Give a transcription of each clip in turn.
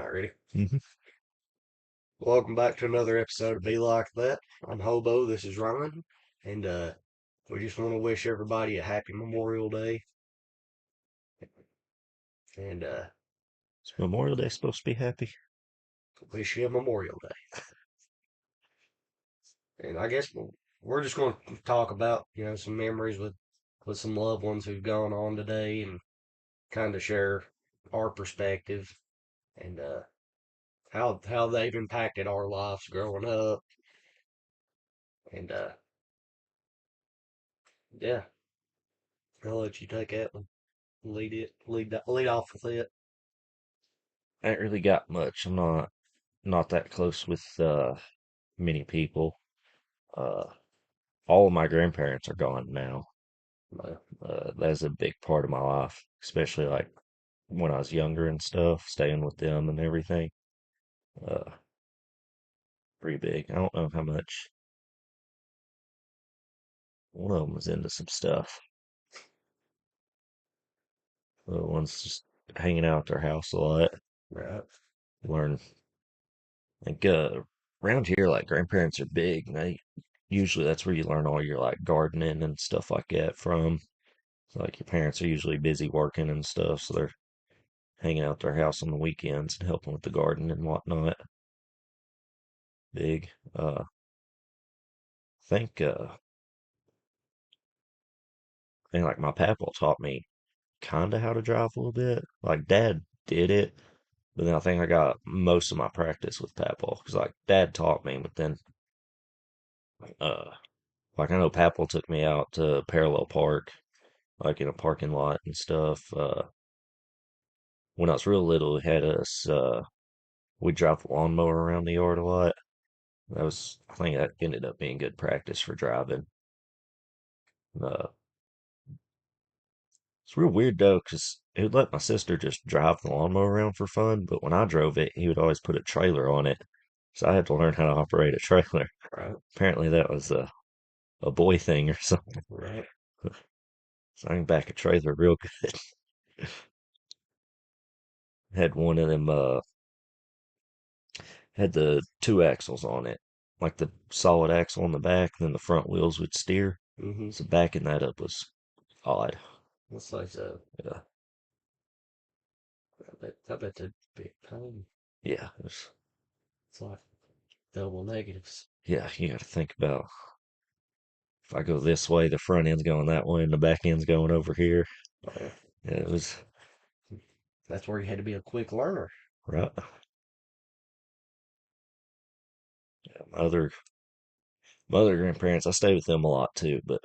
All right, ready? hmm Welcome back to another episode of Be Like That. I'm Hobo. This is Ryan, and we just want to wish everybody a happy Memorial Day, and Is Memorial Day supposed to be happy? wish you a Memorial Day. And I guess we're just going to talk about some memories with some loved ones who've gone on today, and kind of share our perspective and how they've impacted our lives growing up, and yeah, I'll let you take that one. Lead off with it. I ain't really got much. I'm not that close with many people. Uh, all of my grandparents are gone now. Well, That's a big part of my life, especially like when I was younger and stuff, staying with them and everything. Uh, Pretty big. I don't know how much. One of them was into some stuff. The other one's just hanging out at their house a lot. right. Learn like around here, like grandparents are big. And they usually that's where you learn all your like gardening and stuff like that from. So, like your parents are usually busy working and stuff, so they're hanging out their house on the weekends and helping with the garden and whatnot. Big. Think I think like my papa taught me kinda how to drive a little bit. Like dad did it, but then I think I got most of my practice with papa because like dad taught me, but then uh like I know papa took me out to Parallel Park, like in a parking lot and stuff. When I was real little, he had us we drive the lawnmower around the yard a lot. I think that ended up being good practice for driving. Uh, it's real weird though, 'cause he would let my sister just drive the lawnmower around for fun, but when I drove it, he would always put a trailer on it. So I had to learn how to operate a trailer. Right, Apparently that was a boy thing or something. right. So I can back a trailer real good. Had one of them, had the two axles on it, like the solid axle on the back, and then the front wheels would steer. Mm-hmm. So backing that up was odd. Looks like so. Yeah, I bet that'd be a pain. yeah, It's like double negatives. yeah. You got to think about if I go this way, the front end's going that way, and the back end's going over here. Uh, Yeah, it was that's where you had to be a quick learner. right. My other grandparents, I stayed with them a lot too, but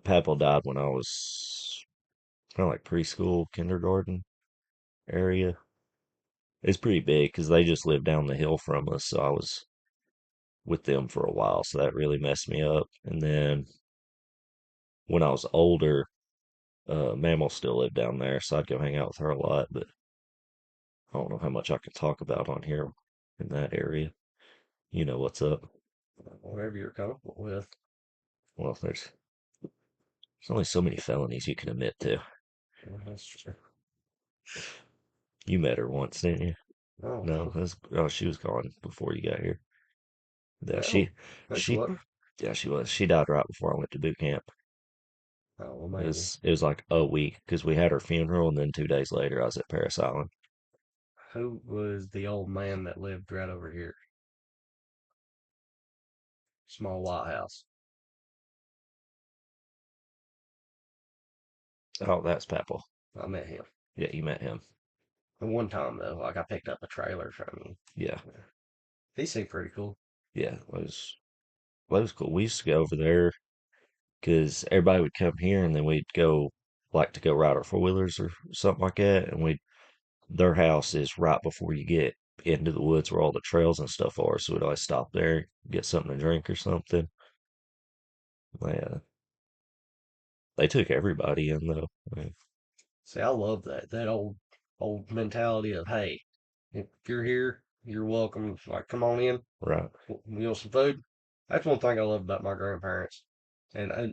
Papa died when I was kind of like preschool, kindergarten area. It's pretty big because they just lived down the hill from us, so I was with them for a while, so that really messed me up. And then when I was older, Mammal still lived down there, so I'd go hang out with her a lot, but I don't know how much I can talk about on here in that area. You know what's up. Whatever you're comfortable with. Well, there's only so many felonies you can admit to. That's true. You met her once, didn't you? Oh, No, she was gone before you got here. Yeah, well, that's she, what. yeah, she was. She died right before I went to boot camp. Oh, well, It maybe. was, it was like a week because we had her funeral, and then 2 days later I was at Paris Island. Who was the old man that lived right over here? Small white house. Oh, that's Papel. I met him. Yeah, you met him. The one time though, like I picked up a trailer from him. Yeah, He seemed pretty cool. yeah, it was cool. We used to go over there because everybody would come here, and then we'd go like to go ride our four wheelers or something like that, and we their house is right before you get into the woods where all the trails and stuff are. So we'd always stop there, get something to drink or something. Yeah, they took everybody in though. See, I love that old mentality of hey, if you're here, you're welcome. Like, come on in. Right. You want some food? That's one thing I love about my grandparents, and I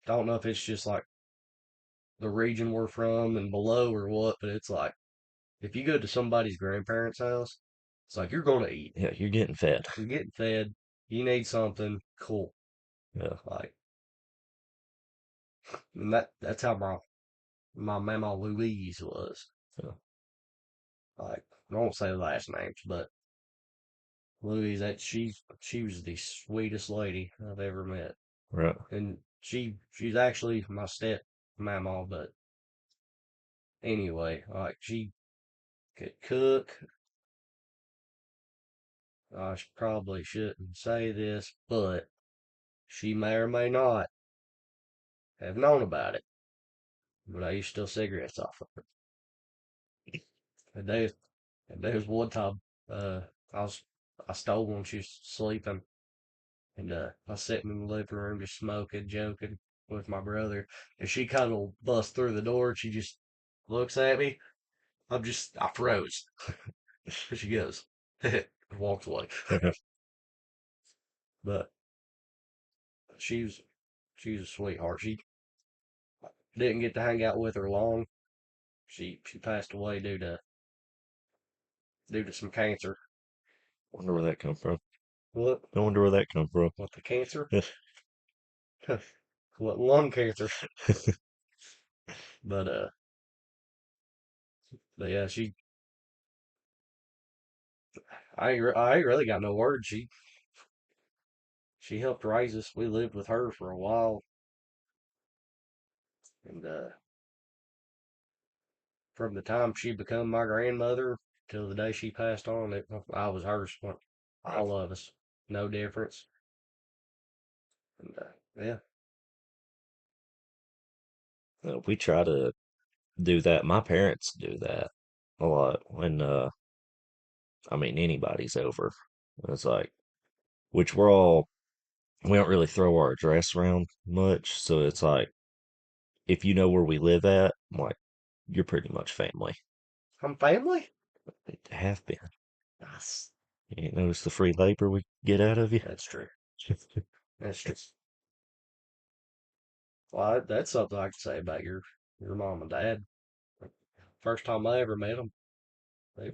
don't know if it's just like the region we're from and below or what, but it's like if you go to somebody's grandparents' house, it's like you're gonna eat. Yeah, you're getting fed. You're getting fed. You need something cool. Yeah, Like, and that's how my mama Louise was. yeah, Like, I won't say the last names, but Louise, that she was the sweetest lady I've ever met. right. And she's actually my step mama, but anyway, like she could cook. Probably shouldn't say this, but she may or may not have known about it. But I used to steal cigarettes off of her. And there was one time, uh, I was I stole one. She was sleeping, and I was sitting in the living room just smoking, joking with my brother, and she kind of bust through the door. And she just looks at me. I froze. She goes, walks away. But she was she was a sweetheart. She didn't get to hang out with her long. She passed away due to some cancer. Wonder where that come from. What? I wonder where that come from. What the cancer? What lung cancer? But but yeah, I ain't really got no words. She helped raise us. We lived with her for a while, and from the time she become my grandmother till the day she passed on, I was hers. Right. All of us, no difference. And yeah, We try to do that. My parents do that a lot when, I mean, anybody's over. It's like, which we don't really throw our address around much. So it's like, if you know where we live at, like, you're pretty much family. I'm family. They have been. That's You ain't notice the free labor we get out of you? that's true. That's true. Well, that's something I can say about your mom and dad. First time I ever met them, they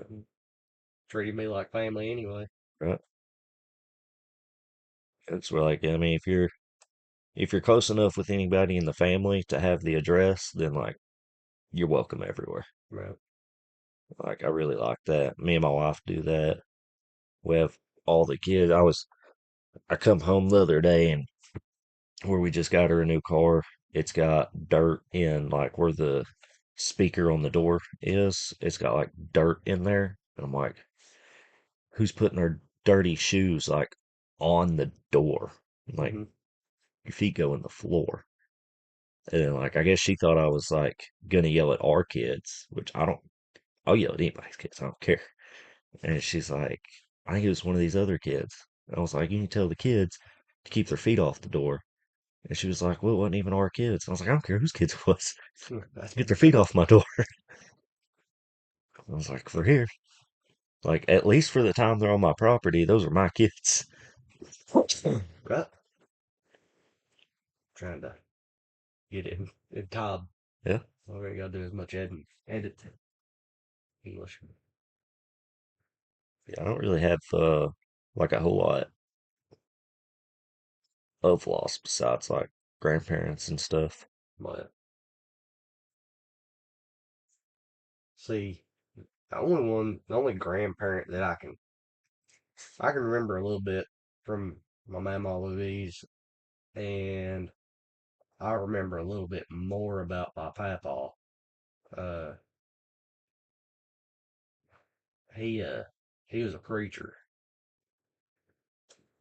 treated me like family anyway. Right? It's like, I mean, if you're close enough with anybody in the family to have the address, then like you're welcome everywhere. Right. Like I really like that. Me and my wife do that. We have all the kids. I come home the other day and where we just got her a new car, it's got dirt in like where the speaker on the door is. It's got like dirt in there. And I'm like, who's putting their dirty shoes like on the door? Like Hmm. your feet go in the floor. And then, like, I guess she thought I was like gonna yell at our kids, which I'll yell at anybody's kids. I don't care. And she's like, I think it was one of these other kids. And I was like, you need to tell the kids to keep their feet off the door. And she was like, well, it wasn't even our kids. And I was like, I don't care whose kids it was. Get their feet off my door. I was like, if they're here, like, at least for the time they're on my property, those are my kids. Right. Trying to get it in Todd. Yeah. All we gotta do as much edit English. Yeah, I don't really have, like a whole lot of loss besides like grandparents and stuff. But see, the only grandparent that I can remember a little bit from my mama Louise, and I remember a little bit more about my papa. Uh, he uh he was a preacher,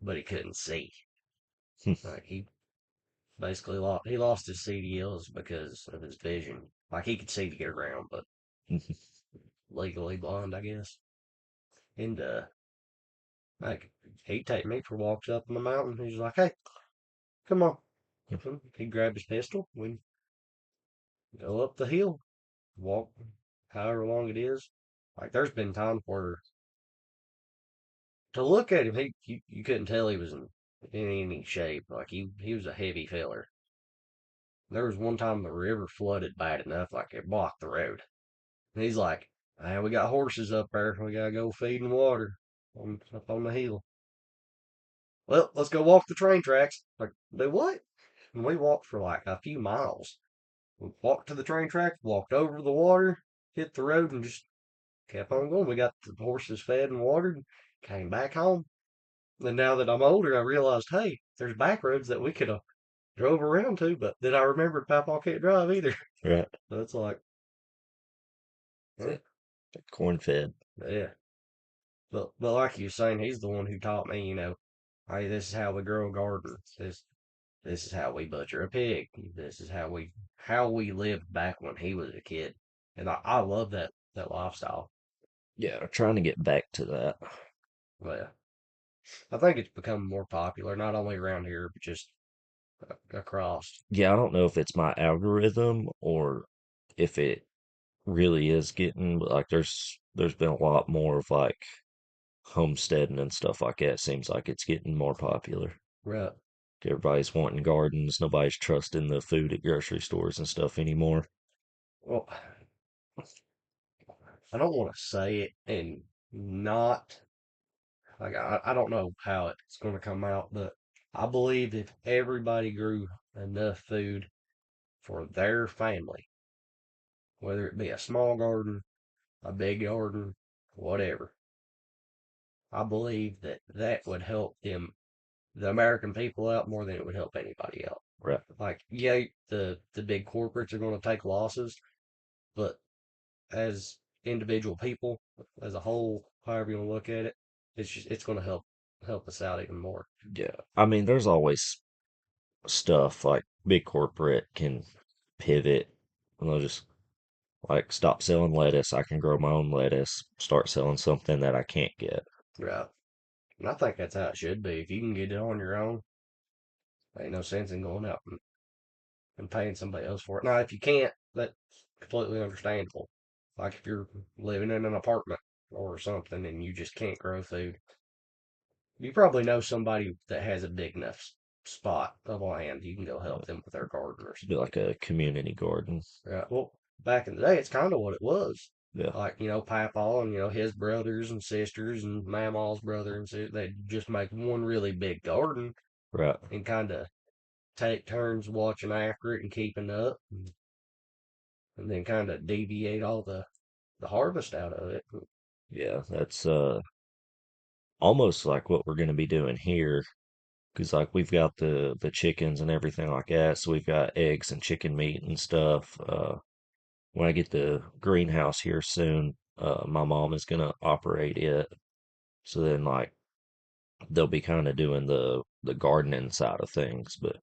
but he couldn't see. Like he basically lost his CDLs because of his vision. Like he could see to get around, but legally blind, I guess. And like he'd take me for walks up in the mountain. He's like, "Hey, come on." He'd grab his pistol. We'd go up the hill, walk however long it is. Like there's been times where to look at him, you couldn't tell he was in any shape. Like he was a heavy feller. There was one time the river flooded bad enough, like it blocked the road. And he's like, And we got horses up there. We gotta go feed and water up on the hill. Well, let's go walk the train tracks. Like, do what? And we walked for like a few miles. We walked to the train tracks, walked over the water, hit the road, and just kept on going. We got the horses fed and watered, and came back home. And now that I'm older, I realized, hey, there's back roads that we could have drove around to, but then I remembered Papa can't drive either. Right. So it's like, yeah, Corn fed. yeah. But like you were saying, he's the one who taught me, hey, this is how we grow a garden. This is how we butcher a pig. This is how we lived back when he was a kid. And I love that lifestyle. Yeah, trying to get back to that. Well, I think it's become more popular, not only around here, but just across. Yeah, I don't know if it's my algorithm or if it really is getting, but like there's been a lot more of like homesteading and stuff like that. Seems like it's getting more popular. Right. Everybody's wanting gardens. Nobody's trusting the food at grocery stores and stuff anymore. Well, I don't want to say it and not like I don't know how it's going to come out, but I believe if everybody grew enough food for their family, whether it be a small garden, a big garden, whatever, I believe that would help the American people out more than it would help anybody else. Right. Like, yeah, the big corporates are going to take losses, but as individual people, as a whole, however you want to look at it, it's going to help us out even more. Yeah. I mean, there's always stuff like big corporate can pivot and they'll just like stop selling lettuce. I can grow my own lettuce, start selling something that I can't get. Right. And I think that's how it should be. If you can get it on your own, ain't no sense in going out and paying somebody else for it. Now, if you can't, that's completely understandable. Like if you're living in an apartment or something and you just can't grow food, you probably know somebody that has a big enough spot of land. You can go help them with their garden or Be something. like a community garden. Right. Well, back in the day, it's kind of what it was. Yeah. Like, Papa and, his brothers and sisters and Mama's brother and sister, they'd just make one really big garden Right. and kind of take turns watching after it and keeping up and then kind of deviate all the harvest out of it. Yeah. That's almost like what we're going to be doing here because like we've got the chickens and everything like that. So we've got eggs and chicken meat and stuff. When I get the greenhouse here soon, my mom is gonna operate it. So then like they'll be kind of doing the gardening side of things. But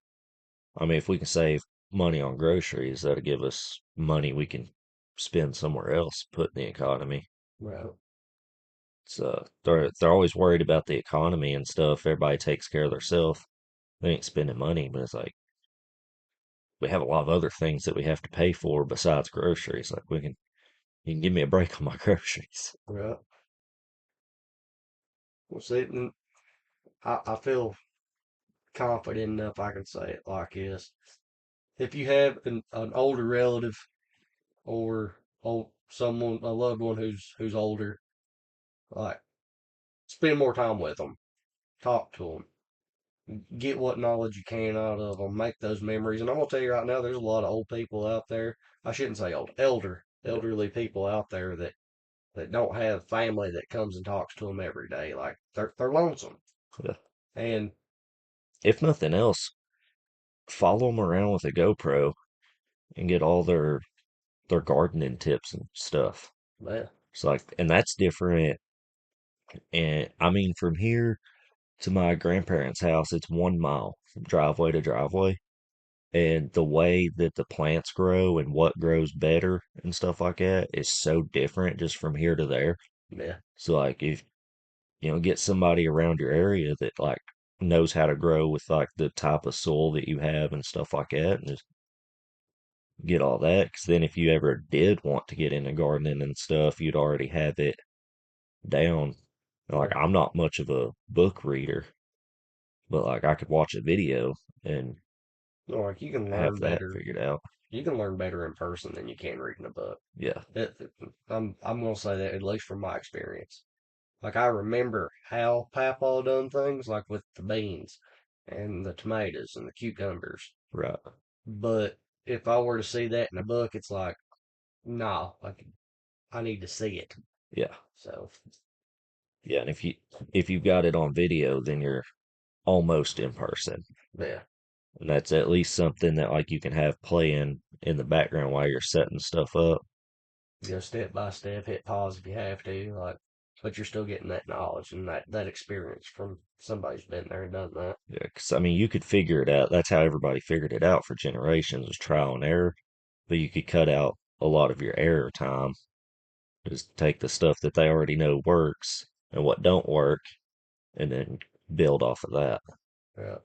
I mean, if we can save money on groceries, that'll give us money we can spend somewhere else, put in the economy. Right. So they're always worried about the economy and stuff. Everybody takes care of themselves. They ain't spending money, but it's like we have a lot of other things that we have to pay for besides groceries. Like you can give me a break on my groceries. Right. Well, see, I feel confident enough I can say it like this. If you have an older relative or someone, a loved one who's older, like spend more time with them, talk to them, get what knowledge you can out of them, make those memories. And I'm gonna tell you right now, there's a lot of old people out there. I shouldn't say old, Yeah. elderly people out there that don't have family that comes and talks to them every day. Like they're lonesome. Yeah. And If nothing else, follow them around with a GoPro and get all their gardening tips and stuff. well, It's like, and that's different. And I mean, from here to my grandparents' house, it's 1 mile from driveway to driveway. And the way that the plants grow and what grows better and stuff like that is so different just from here to there. yeah, So like if get somebody around your area that like knows how to grow with like the type of soil that you have and stuff like that, and just get all that. Because then if you ever did want to get into gardening and stuff, you'd already have it down. Like yeah. I'm not much of a book reader, but like I could watch a video and Like you can have learn that better. figured out. you can learn better in person than you can reading a book. Yeah, I'm gonna say that, at least from my experience. Like, I remember how Papa done things, like with the beans and the tomatoes and the cucumbers. right. But if I were to see that in a book, it's like, nah, like I need to see it. Yeah, So yeah. And if you've got it on video, then you're almost in person, yeah, and that's at least something that like you can have playing in the background while you're setting stuff up. step by step, hit pause if you have to, like, but you're still getting that knowledge and that experience from somebody who's been there and done that. Yeah, because I mean, you could figure it out. That's how everybody figured it out for generations was trial and error. But you could cut out a lot of your error time. Just take the stuff that they already know works and what don't work, and then build off of that. Yeah.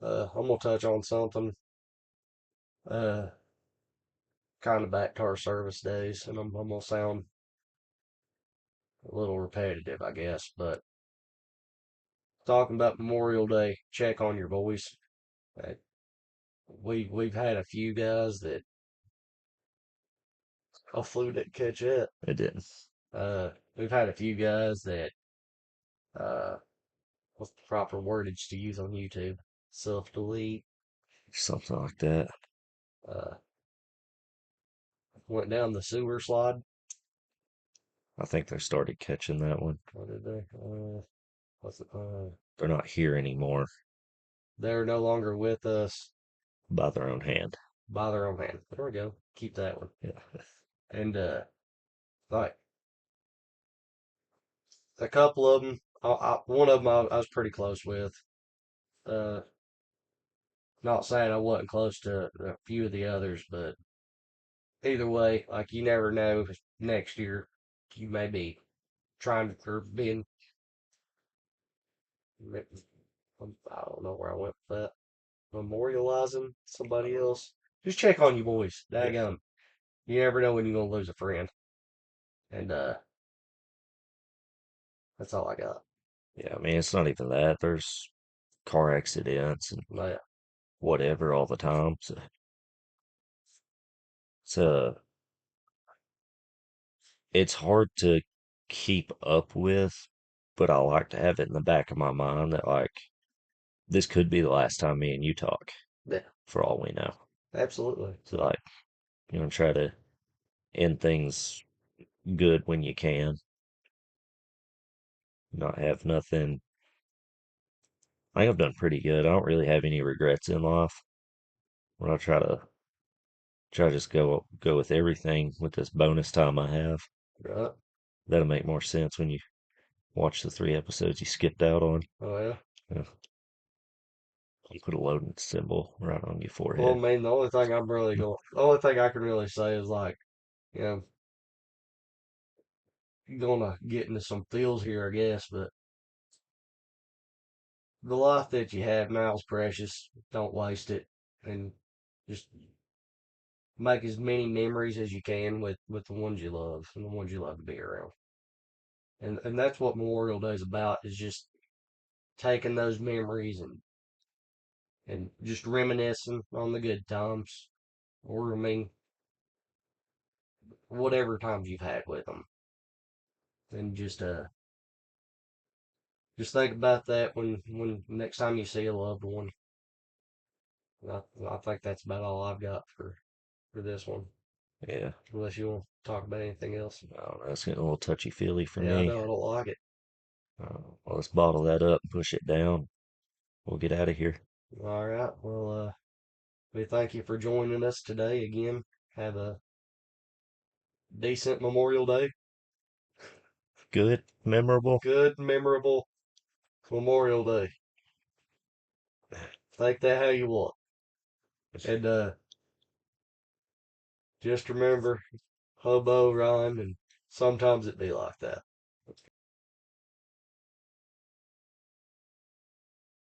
I'm gonna touch on something. Uh, Kind of back to our service days, and I'm gonna sound a little repetitive, I guess, but talking about Memorial Day, check on your boys. Uh, we've had a few guys that hopefully we didn't catch it. It didn't. We've had a few guys that uh, what's the proper wordage to use on YouTube? Self delete. Something like that. Uh, Went down the sewer slide. I think they started catching that one. What did they? What's it? They're not here anymore They're no longer with us by their own hand. by their own hand. There we go. Keep that one. Yeah. And like a couple of them, one of them I was pretty close with. Uh, Not saying I wasn't close to a few of the others, but either way, like you never know. If next year, you may be trying to or being. I don't know where I went with that. Memorializing somebody else. Just check on you boys. Yeah. Daggum. You never know when you're gonna lose a friend. And that's all I got. Yeah, I mean, it's not even that. There's car accidents and But whatever all the time. So it's hard to keep up with, but I like to have it in the back of my mind that like this could be the last time me and you talk yeah, for all we know. absolutely. So like, try to end things good when you can, not have nothing. I think I've done pretty good. I don't really have any regrets in life. When I try to just go with everything with this bonus time I have. Right. That'll make more sense when you watch the 3 episodes you skipped out on. Oh yeah. Yeah. You put a loading symbol right on your Well, I forehead. mean, the only thing I can really say is like, you know, gonna get into some feels here, I guess, but the life that you have now is precious. Don't waste it, and just make as many memories as you can with the ones you love and the ones you love to be around. And that's what Memorial Day is about, is just taking those memories and just reminiscing on the good times, or I mean, whatever times you've had with them, and just think about that when next time you see a loved one. I think that's about all I've got for this one. Yeah. Unless you want to talk about anything else. I don't know. It's getting a little touchy feely for Yeah, I me. know I don't like it. Well, let's bottle that up and push it down. We'll get out of here. All right. Well, we thank you for joining us today again. Have a decent Memorial Day. Good, memorable. Good, memorable Memorial Day. Think that how you want. And just remember, hobo rhyme, and sometimes it be like that.